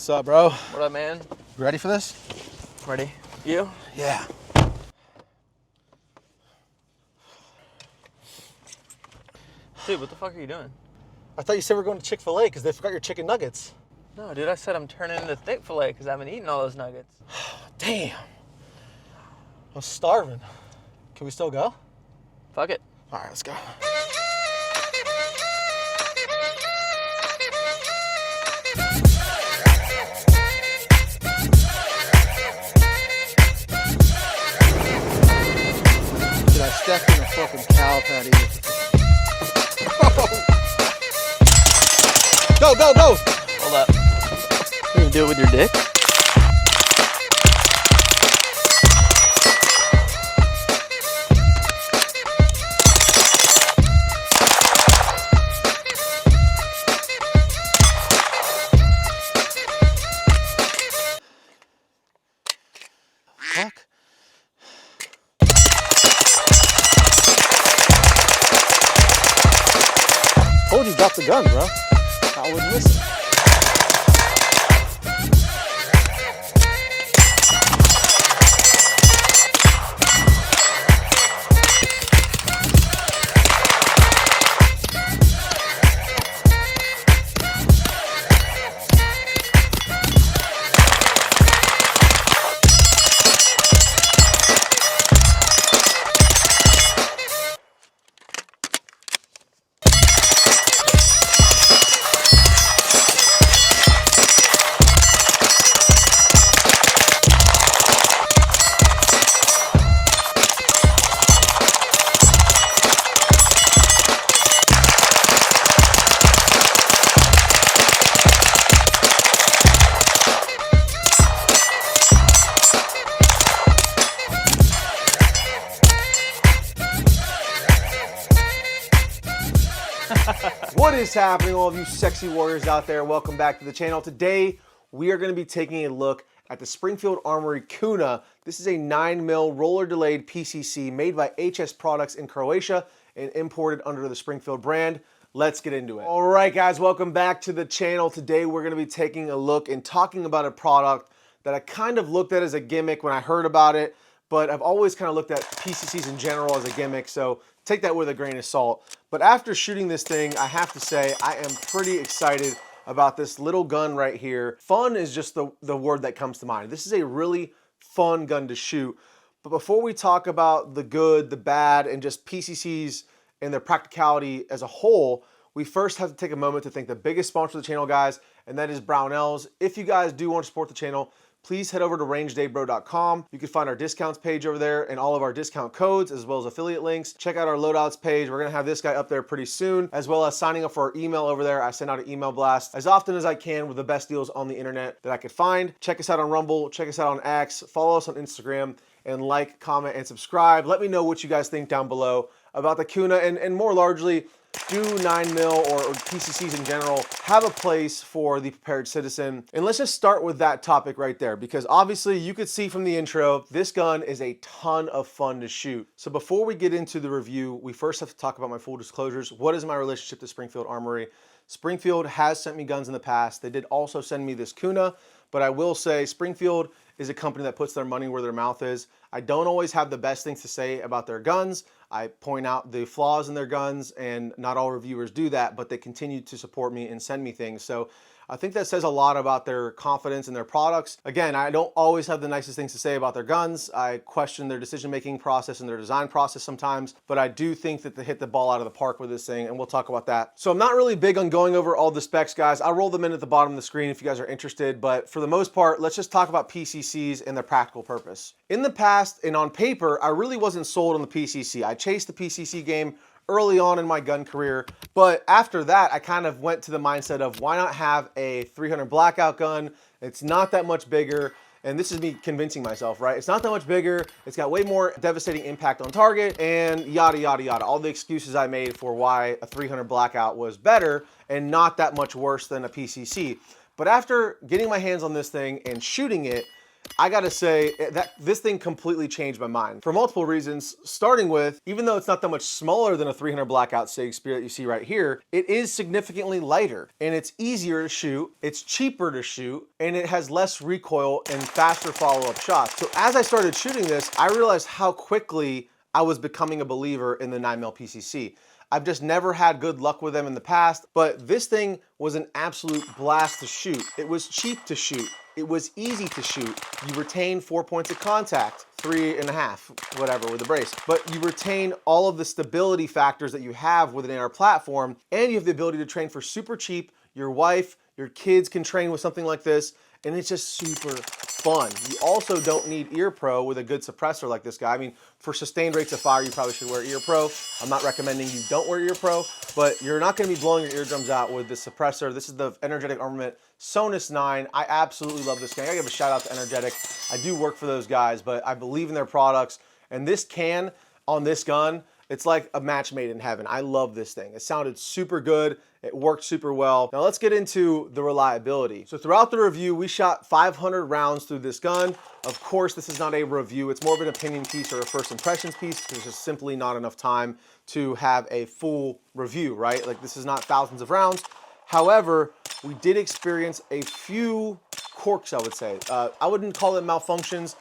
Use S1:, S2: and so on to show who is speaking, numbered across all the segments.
S1: What's up, bro?
S2: What up, man?
S1: You ready for this?
S2: Ready. You?
S1: Yeah.
S2: Dude, what the fuck are you doing?
S1: I thought you said we were going to Chick-fil-A because they forgot your chicken nuggets.
S2: No, dude, I said I'm turning into thick filet because I haven't eaten all those nuggets.
S1: Damn. I'm starving. Can we still go?
S2: Fuck it.
S1: All right, let's go. Dude, I stepped in a fucking cow patty. Go, go, go!
S2: Hold up. You can do it with your dick?
S1: Fuck. Told you drop the gun, bro. I would listen. What is happening, all of you sexy warriors out there? Welcome back to the channel. Today, we are going to be taking a look at the Springfield Armory KUNA. This is a 9mm roller delayed PCC made by HS Products in Croatia and imported under the Springfield brand. Let's get into it. All right, guys, welcome back to the channel. Today, we're going to be taking a look and talking about a product that I kind of looked at as a gimmick when I heard about it, but I've always kind of looked at PCCs in general as a gimmick, so take that with a grain of salt. But after shooting this thing, I have to say I am pretty excited about this little gun right here. Fun is just the word that comes to mind. This is a really fun gun to shoot. But before we talk about the good, the bad, and just PCCs and their practicality as a whole, we first have to take a moment to thank the biggest sponsor of the channel, guys, and that is Brownells. If you guys do want to support the channel, please head over to rangedaybro.com. You can find our discounts page over there and all of our discount codes as well as affiliate links. Check out our loadouts page. We're gonna have this guy up there pretty soon, as well as signing up for our email over there. I send out an email blast as often as I can with the best deals on the internet that I could find. Check us out on Rumble, check us out on X, follow us on Instagram, and like, comment, and subscribe. Let me know what you guys think down below about the KUNA, and more largely, do 9mm or PCCs in general have a place for the prepared citizen? And let's just start with that topic right there, because obviously you could see from the intro, this gun is a ton of fun to shoot. So before we get into the review, we first have to talk about my full disclosures. What is my relationship to Springfield Armory? Springfield has sent me guns in the past. They did also send me this KUNA, but I will say Springfield is a company that puts their money where their mouth is. I don't always have the best things to say about their guns. I point out the flaws in their guns, and not all reviewers do that, but they continue to support me and send me things. So I think that says a lot about their confidence in their products. Again, I don't always have the nicest things to say about their guns. I question their decision-making process and their design process sometimes, but I do think that they hit the ball out of the park with this thing, and we'll talk about that. So I'm not really big on going over all the specs, guys. I'll roll them in at the bottom of the screen if you guys are interested, but for the most part, let's just talk about PCCs and their practical purpose. In the past and on paper, I really wasn't sold on the PCC. I chased the PCC game early on in my gun career, but after that I kind of went to the mindset of why not have a 300 blackout gun. It's not that much bigger, and this is me convincing myself, right? It's not that much bigger, it's got way more devastating impact on target, and yada yada yada, all the excuses I made for why a 300 blackout was better and not that much worse than a PCC. But after getting my hands on this thing and shooting it, I gotta say that this thing completely changed my mind for multiple reasons, starting with, even though it's not that much smaller than a 300 Blackout SIG Spear that you see right here, it is significantly lighter and it's easier to shoot, it's cheaper to shoot, and it has less recoil and faster follow-up shots. So as I started shooting this, I realized how quickly I was becoming a believer in the 9mm PCC. I've just never had good luck with them in the past, but this thing was an absolute blast to shoot. It was cheap to shoot. It was easy to shoot. You retain 4 points of contact, 3.5, whatever, with the brace. But you retain all of the stability factors that you have with an AR platform, and you have the ability to train for super cheap. Your wife, your kids can train with something like this, and it's just super fun. You also don't need ear pro with a good suppressor like this guy. I mean, for sustained rates of fire, you probably should wear ear pro. I'm not recommending you don't wear ear pro, but you're not gonna be blowing your eardrums out with this suppressor. This is the Energetic Armament Sonus 9. I absolutely love this guy. I gotta give a shout out to Energetic. I do work for those guys, but I believe in their products. And this can on this gun, it's like a match made in heaven. I love this thing. It sounded super good. It worked super well. Now let's get into the reliability. So throughout the review, we shot 500 rounds through this gun. Of course, this is not a review. It's more of an opinion piece or a first impressions piece. There's just simply not enough time to have a full review, right? Like, this is not thousands of rounds. However, we did experience a few quirks, I would say. I wouldn't call it malfunctions.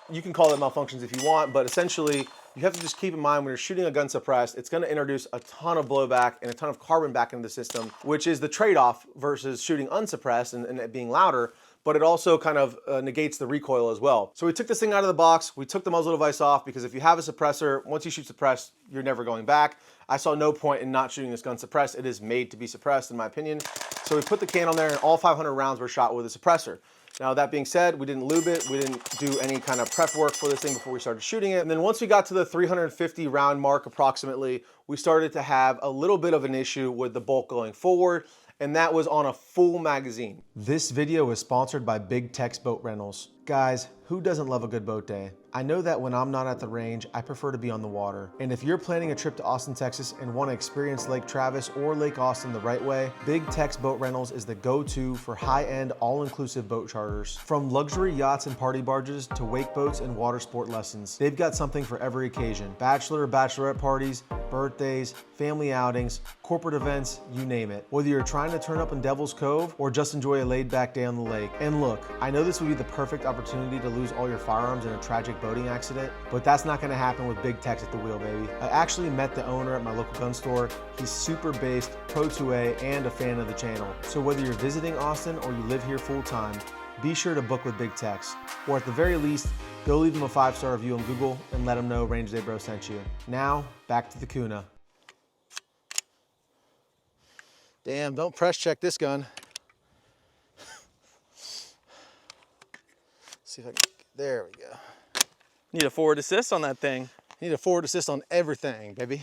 S1: You can call it malfunctions if you want, but essentially, you have to just keep in mind when you're shooting a gun suppressed, it's gonna introduce a ton of blowback and a ton of carbon back into the system, which is the trade-off versus shooting unsuppressed and it being louder, but it also kind of negates the recoil as well. So we took this thing out of the box, we took the muzzle device off, because if you have a suppressor, once you shoot suppressed, you're never going back. I saw no point in not shooting this gun suppressed. It is made to be suppressed, in my opinion. So we put the can on there and all 500 rounds were shot with a suppressor. Now, that being said, we didn't lube it. We didn't do any kind of prep work for this thing before we started shooting it. And then once we got to the 350 round mark approximately, we started to have a little bit of an issue with the bolt going forward, and that was on a full magazine. This video is sponsored by Big Tex Boat Rentals. Guys, who doesn't love a good boat day? I know that when I'm not at the range, I prefer to be on the water. And if you're planning a trip to Austin, Texas and want to experience Lake Travis or Lake Austin the right way, Big Tex Boat Rentals is the go-to for high-end, all-inclusive boat charters. From luxury yachts and party barges to wake boats and water sport lessons, they've got something for every occasion. Bachelor or bachelorette parties, birthdays, family outings, corporate events, you name it. Whether you're trying to turn up in Devil's Cove or just enjoy a laid-back day on the lake. And look, I know this would be the perfect opportunity to lose all your firearms in a tragic boating accident, but that's not gonna happen with Big Tex at the wheel, baby. I actually met the owner at my local gun store. He's super based, pro 2A, and a fan of the channel. So whether you're visiting Austin or you live here full time, be sure to book with Big Tex. Or at the very least, go leave him a 5-star review on Google and let him know Range Day Bro sent you. Now, back to the Kuna. Damn, don't press check this gun. See if I can, there we go.
S2: Need a forward assist on that thing.
S1: Need a forward assist on everything, baby.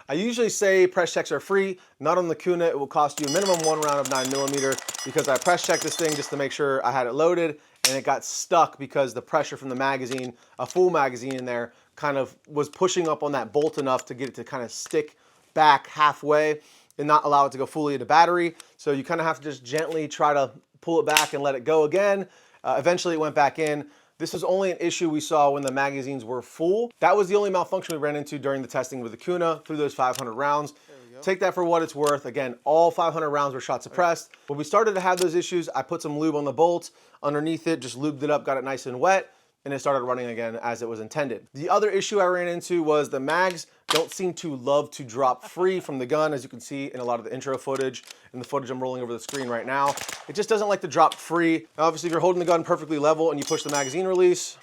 S1: I usually say press checks are free. Not on the Kuna. It will cost you a minimum 1 round of 9mm, because I press checked this thing just to make sure I had it loaded, and it got stuck because the pressure from the magazine, a full magazine in there, kind of was pushing up on that bolt enough to get it to kind of stick back halfway and not allow it to go fully into battery. So you kind of have to just gently try to pull it back and let it go again. Eventually it went back in. This was only an issue we saw when the magazines were full. That was the only malfunction we ran into during the testing with the Kuna through those 500 rounds. Take that for what it's worth. Again, all 500 rounds were shot suppressed. When we started to have those issues, I put some lube on the bolts underneath it, just lubed it up, got it nice and wet, and it started running again as it was intended. The other issue I ran into was the mags don't seem to love to drop free from the gun, as you can see in a lot of the intro footage and the footage I'm rolling over the screen right now. It just doesn't like to drop free. Now, obviously, if you're holding the gun perfectly level and you push the magazine release,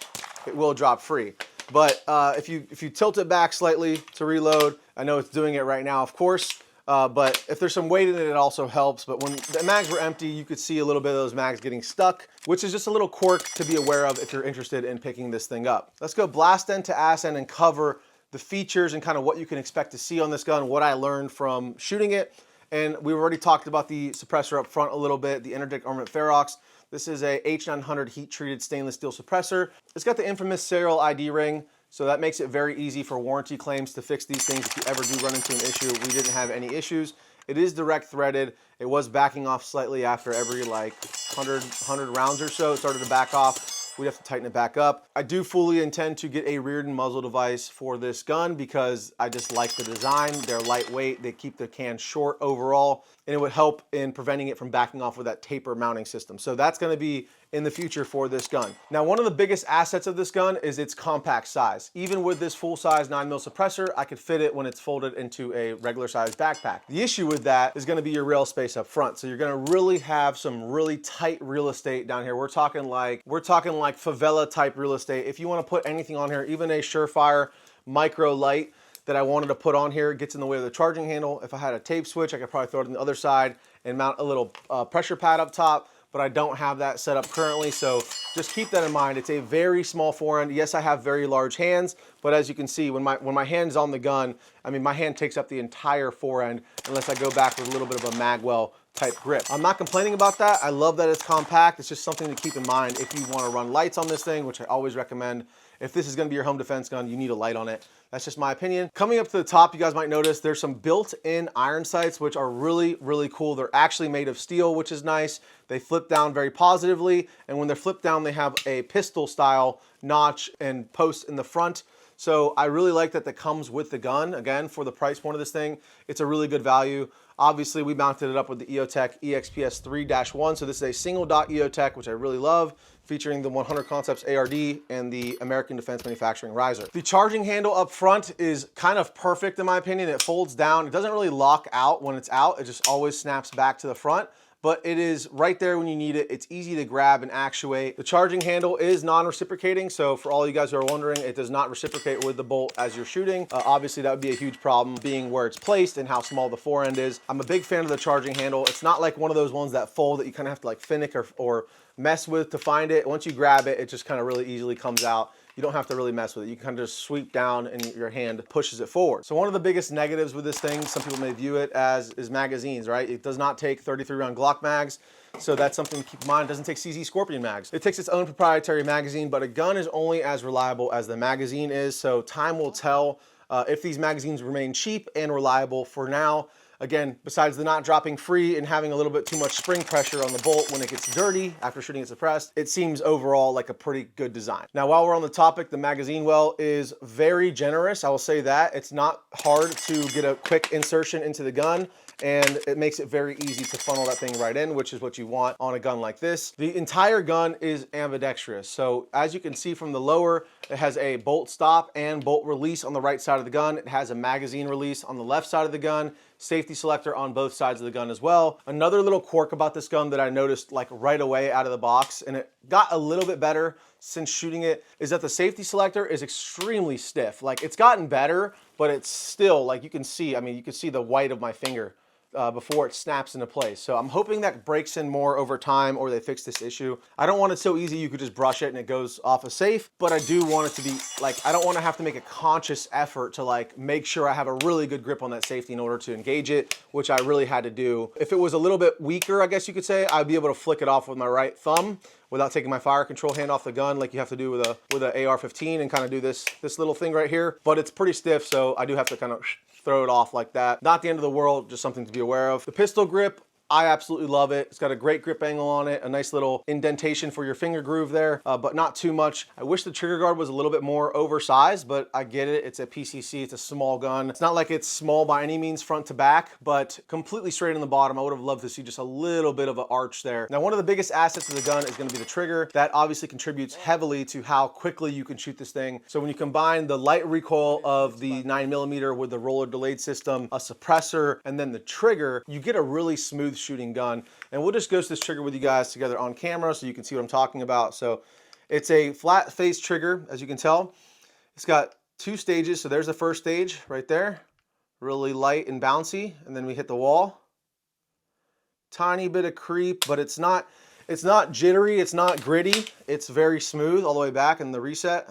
S1: it will drop free. But if you tilt it back slightly to reload, I know it's doing it right now, of course, but if there's some weight in it, it also helps. But when the mags were empty, you could see a little bit of those mags getting stuck, which is just a little quirk to be aware of if you're interested in picking this thing up. Let's go blast end to ass end and cover the features and kind of what you can expect to see on this gun, what I learned from shooting it. And we've already talked about the suppressor up front a little bit, the Energetic Armament Ferox. This is a H900 heat-treated stainless steel suppressor. It's got the infamous serial ID ring, so that makes it very easy for warranty claims to fix these things if you ever do run into an issue. We didn't have any issues. It is direct threaded. It was backing off slightly after every like 100 rounds or so. It started to back off. we'd have to tighten it back up. I do fully intend to get a rear end muzzle device for this gun because I just like the design. They're lightweight, they keep the can short overall, and it would help in preventing it from backing off with that taper mounting system. So that's gonna be in the future for this gun. Now, one of the biggest assets of this gun is its compact size. Even with this full-size 9mm suppressor, I could fit it when it's folded into a regular size backpack. The issue with that is gonna be your rail space up front. So you're gonna really have some really tight real estate down here. We're talking like favela type real estate. If you wanna put anything on here, even a Surefire micro light that I wanted to put on here, gets in the way of the charging handle. If I had a tape switch, I could probably throw it on the other side and mount a little pressure pad up top, but I don't have that set up currently, so just keep that in mind. It's a very small forend. Yes, I have very large hands, but as you can see, when my hand's on the gun, I mean, my hand takes up the entire forend unless I go back with a little bit of a magwell type grip. I'm not complaining about that. I love that it's compact. It's just something to keep in mind if you want to run lights on this thing, which I always recommend. If this is going to be your home defense gun, you need a light on it. That's just my opinion. Coming up to the top, you guys might notice there's some built-in iron sights, which are really, really cool. They're actually made of steel, which is nice. They flip down very positively, and when they're flipped down, they have a pistol style notch and post in the front. So I really like that comes with the gun. Again, for the price point of this thing, it's a really good value. Obviously, we mounted it up with the EOTech EXPS 3-1. So this is a single dot EOTech, which I really love, featuring the 100 Concepts ARD and the American Defense Manufacturing riser. The charging handle up front is kind of perfect in my opinion. It folds down. It doesn't really lock out when it's out. It just always snaps back to the front, but it is right there when you need it. It's easy to grab and actuate. The charging handle is non-reciprocating, so for all you guys who are wondering, it does not reciprocate with the bolt as you're shooting. Obviously, that would be a huge problem being where it's placed and how small the forend is. I'm a big fan of the charging handle. It's not like one of those ones that fold that you kind of have to like finick or mess with to find it. Once you grab it, it just kind of really easily comes out. You don't have to really mess with it. You can kind of just sweep down and your hand pushes it forward. So one of the biggest negatives with this thing, some people may view it as, is magazines, right? It does not take 33 round Glock mags. So that's something to keep in mind. It doesn't take CZ Scorpion mags. It takes its own proprietary magazine, but a gun is only as reliable as the magazine is. So time will tell if these magazines remain cheap and reliable. For now, again, besides the not dropping free and having a little bit too much spring pressure on the bolt when it gets dirty after shooting it suppressed, it seems overall like a pretty good design. Now, while we're on the topic, the magazine well is very generous. I will say that. It's not hard to get a quick insertion into the gun, and it makes it very easy to funnel that thing right in, which is what you want on a gun like this. The entire gun is ambidextrous. So as you can see from the lower, it has a bolt stop and bolt release on the right side of the gun. It has a magazine release on the left side of the gun, safety selector on both sides of the gun as well. Another little quirk about this gun that I noticed like right away out of the box, and it got a little bit better since shooting it, is that the safety selector is extremely stiff. Like, it's gotten better, but it's still, like, you can see, I mean, you can see the white of my finger before it snaps into place. So I'm hoping that breaks in more over time, or they fix this issue. I don't want it so easy you could just brush it and it goes off a safe, but I do want it to be like, I don't want to have to make a conscious effort to like make sure I have a really good grip on that safety in order to engage it, which I really had to do. If it was a little bit weaker, I guess you could say, I'd be able to flick it off with my right thumb without taking my fire control hand off the gun like you have to do with a AR-15 and kind of do this little thing right here. But it's pretty stiff, so I do have to kind of throw it off like that. Not the end of the world, just something to be aware of. The pistol grip, I absolutely love it. It's got a great grip angle on it, a nice little indentation for your finger groove there, but not too much. I wish the trigger guard was a little bit more oversized, but I get it. It's a PCC, it's a small gun. It's not like it's small by any means front to back, but completely straight in the bottom. I would have loved to see just a little bit of an arch there. Now, one of the biggest assets of the gun is gonna be the trigger. That obviously contributes heavily to how quickly you can shoot this thing. So when you combine the light recoil of the 9mm with the roller delayed system, a suppressor, and then the trigger, you get a really smooth shooting gun. And we'll just go to this trigger with you guys together on camera so you can see what I'm talking about. So it's a flat face trigger, as you can tell. It's got two stages. So there's the first stage right there, really light and bouncy, and then we hit the wall. Tiny bit of creep, but it's not jittery, it's not gritty. It's very smooth all the way back, and the reset,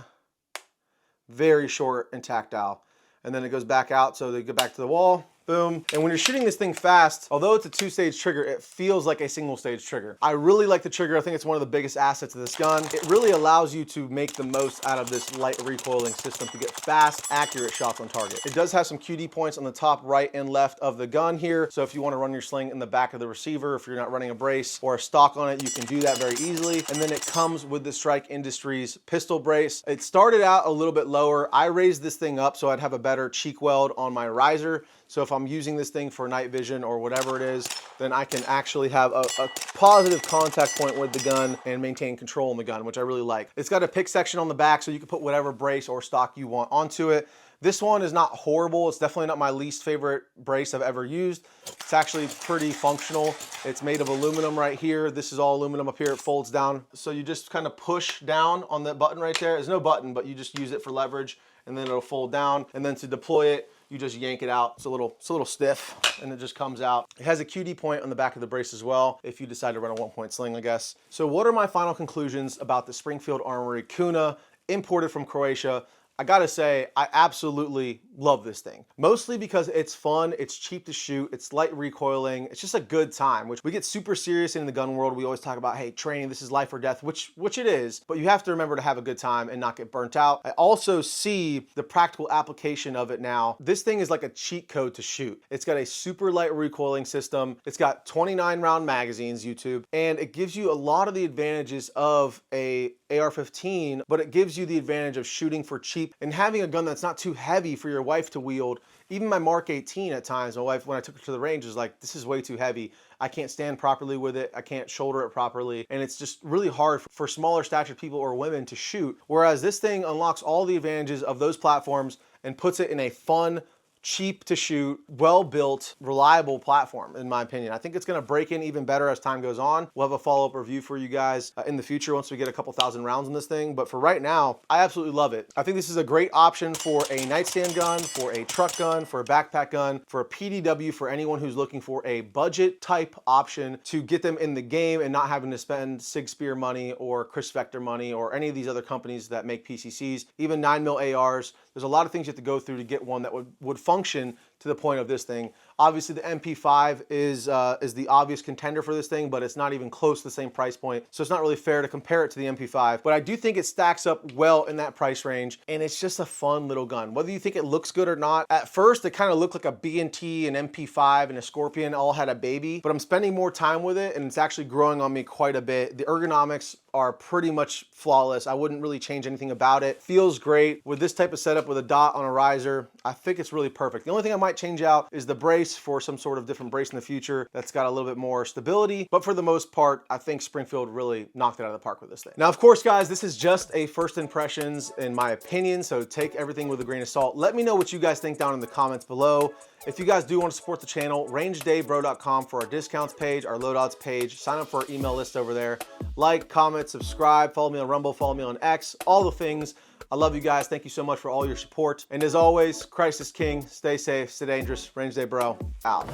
S1: very short and tactile. And then it goes back out, so they go back to the wall, boom. And when you're shooting this thing fast, although it's a 2-stage trigger, it feels like a single stage trigger. I really like the trigger. I think it's one of the biggest assets of this gun. It really allows you to make the most out of this light recoiling system to get fast, accurate shots on target. It does have some QD points on the top right and left of the gun here. So if you want to run your sling in the back of the receiver, if you're not running a brace or a stock on it, you can do that very easily. And then it comes with the Strike Industries pistol brace. It started out a little bit lower. I raised this thing up so I'd have a better cheek weld on my riser. So if I'm using this thing for night vision or whatever it is, then I can actually have a positive contact point with the gun and maintain control in the gun, which I really like. It's got a pick section on the back so you can put whatever brace or stock you want onto it. This one is not horrible. It's definitely not my least favorite brace I've ever used. It's actually pretty functional. It's made of aluminum right here. This is all aluminum up here. It folds down. So you just kind of push down on that button right there. There's no button, but you just use it for leverage and then it'll fold down. And then to deploy it, you just yank it out. It's a little stiff and it just comes out. It has a QD point on the back of the brace as well if you decide to run a 1-point sling, I guess. So what are my final conclusions about the Springfield Armory KUNA imported from Croatia? I gotta say, I absolutely love this thing. Mostly because it's fun, it's cheap to shoot, it's light recoiling, it's just a good time, which we get super serious in the gun world. We always talk about, hey, training, this is life or death, which it is, but you have to remember to have a good time and not get burnt out. I also see the practical application of it now. This thing is like a cheat code to shoot. It's got a super light recoiling system. It's got 29 round magazines, YouTube, and it gives you a lot of the advantages of a AR-15, but it gives you the advantage of shooting for cheap and having a gun that's not too heavy for your wife to wield. Even my Mark 18 at times, my wife, when I took her to the range, was like, this is way too heavy. I can't stand properly with it. I can't shoulder it properly. And it's just really hard for smaller statured people or women to shoot. Whereas this thing unlocks all the advantages of those platforms and puts it in a fun, cheap to shoot, well-built, reliable platform, in my opinion. I think it's gonna break in even better as time goes on. We'll have a follow-up review for you guys in the future once we get a couple thousand rounds in this thing. But for right now, I absolutely love it. I think this is a great option for a nightstand gun, for a truck gun, for a backpack gun, for a PDW, for anyone who's looking for a budget type option to get them in the game and not having to spend Sig Spear money or Chris Vector money or any of these other companies that make PCCs, even 9mm ARs. There's a lot of things you have to go through to get one that would function to the point of this thing. Obviously the MP5 is the obvious contender for this thing, but it's not even close to the same price point. So it's not really fair to compare it to the MP5, but I do think it stacks up well in that price range. And it's just a fun little gun. Whether you think it looks good or not, at first it kind of looked like a B&T, an MP5, and a Scorpion all had a baby, but I'm spending more time with it and it's actually growing on me quite a bit. The ergonomics are pretty much flawless. I wouldn't really change anything about it. Feels great. With this type of setup with a dot on a riser, I think it's really perfect. The only thing I might change out is the brace for some sort of different brace in the future that's got a little bit more stability. But for the most part, I think Springfield really knocked it out of the park with this thing. Now, of course, guys, this is just a first impressions in my opinion, so take everything with a grain of salt. Let me know what you guys think down in the comments below. If you guys do want to support the channel, rangedaybro.com for our discounts page, our loadouts page. Sign up for our email list over there. Like, comment, subscribe, follow me on Rumble, follow me on X, all the things. I love you guys. Thank you so much for all your support. And as always, Christ is King. Stay safe, stay dangerous. Range Day Bro, out.